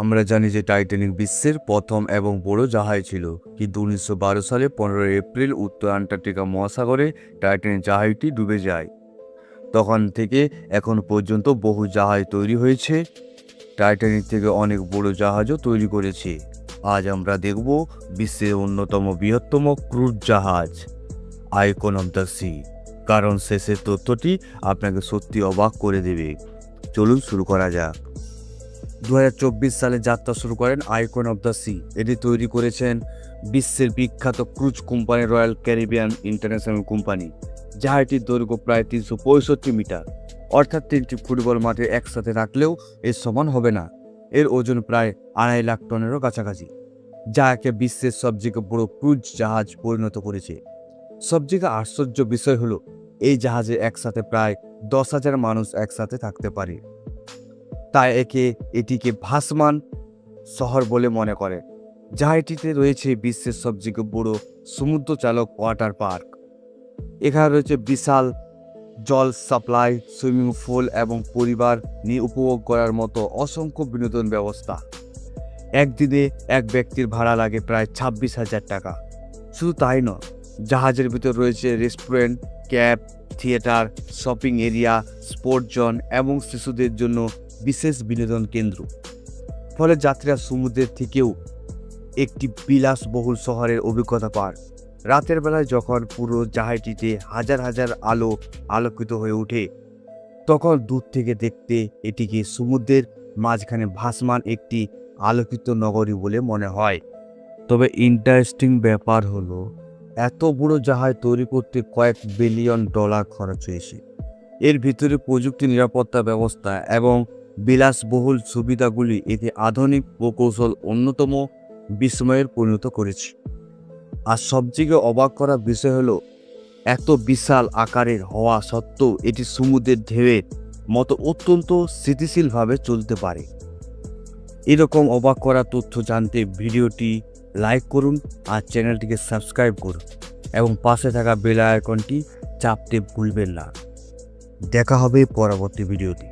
আমরা জানি যে টাইটানিক বিশ্বের প্রথম এবং বড় জাহাজ ছিল, কিন্তু 1912 সালে 15 এপ্রিল উত্তর আন্টার্কটিকা মহাসাগরে টাইটানিক জাহাজটি ডুবে যায়। তখন থেকে এখন পর্যন্ত বহু জাহাজ তৈরি হয়েছে। টাইটানিক থেকে অনেক বড় জাহাজও তৈরি করেছে। আজ আমরা দেখব বিশ্বের অন্যতম বৃহত্তম ক্রুজ জাহাজ আইকন অফ দ্য সি, কারণ শেষের তথ্যটি আপনাকে সত্যি অবাক করে দেবে। চলুন শুরু করা যাক। 2024 সালে যাত্রা শুরু করেন আইকন অফ দ্য সি। এটি তৈরি করেছেন বিশ্বের বিখ্যাত cruise company Royal Caribbean International company. জাহাজটির দৈর্ঘ্য প্রায় 365 মিটার, অর্থাৎ 3টি ফুটবল মাঠে একসাথে রাখলেও এর সমান হবে না। এর ওজন প্রায় 2.5 লাখ টনেরও কাছাকাছি, যা একে বিশ্বের সবচেয়ে বড় ক্রুজ জাহাজ পরিণত করেছে। সবচেয়ে আশ্চর্য বিষয় হলো এই জাহাজে একসাথে প্রায় 10,000 মানুষ একসাথে থাকতে পারে। তাই এটিকে ভাসমান শহর বলে মনে করে। জাহাজটিতে রয়েছে বিশ্বের সবচেয়ে বড় সমুদ্র চালক ওয়াটার পার্ক। এখানে রয়েছে বিশাল জল সাপ্লাই, সুইমিং পুল এবং পরিবার নিয়ে উপভোগ করার মতো অসংখ্য বিনোদন ব্যবস্থা। একদিনে এক ব্যক্তির ভাড়া লাগে প্রায় 26,000 টাকা। শুধু তাই নয়, জাহাজের ভিতর রয়েছে restaurant, cab, theatre, shopping area, sports zone এবং শিশুদের জন্য বিশেষ বিনোদন কেন্দ্র। ফলে যাত্রীরা সমুদ্রের থেকেও একটি বিলাসবহুল শহরের অভিজ্ঞতা পান। রাতের বেলায় যখন পুরো জাহাজটিতে হাজার হাজার আলো আলোকিত হয়ে ওঠে, তখন দূর থেকে দেখতে এটিকে সমুদ্রের মাঝখানে ভাসমান একটি আলোকিত নগরী বলে মনে হয়। তবে ইন্টারেস্টিং ব্যাপার হলো, এত বড় জাহাজ তৈরি করতে কয়েক বিলিয়ন ডলার খরচ হয়েছে। এর ভিতরে প্রযুক্তি, নিরাপত্তা ব্যবস্থা এবং বিলাসবহুল সুবিধাগুলি এতে আধুনিক প্রকৌশল অন্যতম বিস্ময়ের পরিণত করেছে। আর সবথেকে অবাক করা বিষয় হলো, এত বিশাল আকারের হওয়া সত্ত্বেও এটি সমুদ্রের ঢেউয়ের মতো অত্যন্ত স্থিতিশীলভাবে চলতে পারে। এরকম অবাক করা তথ্য জানতে ভিডিওটি লাইক করুন আর চ্যানেলটিকে সাবস্ক্রাইব করুন এবং পাশে থাকা বেল আইকনটি চাপতে ভুলবেন না। দেখা হবে পরবর্তী ভিডিওতে।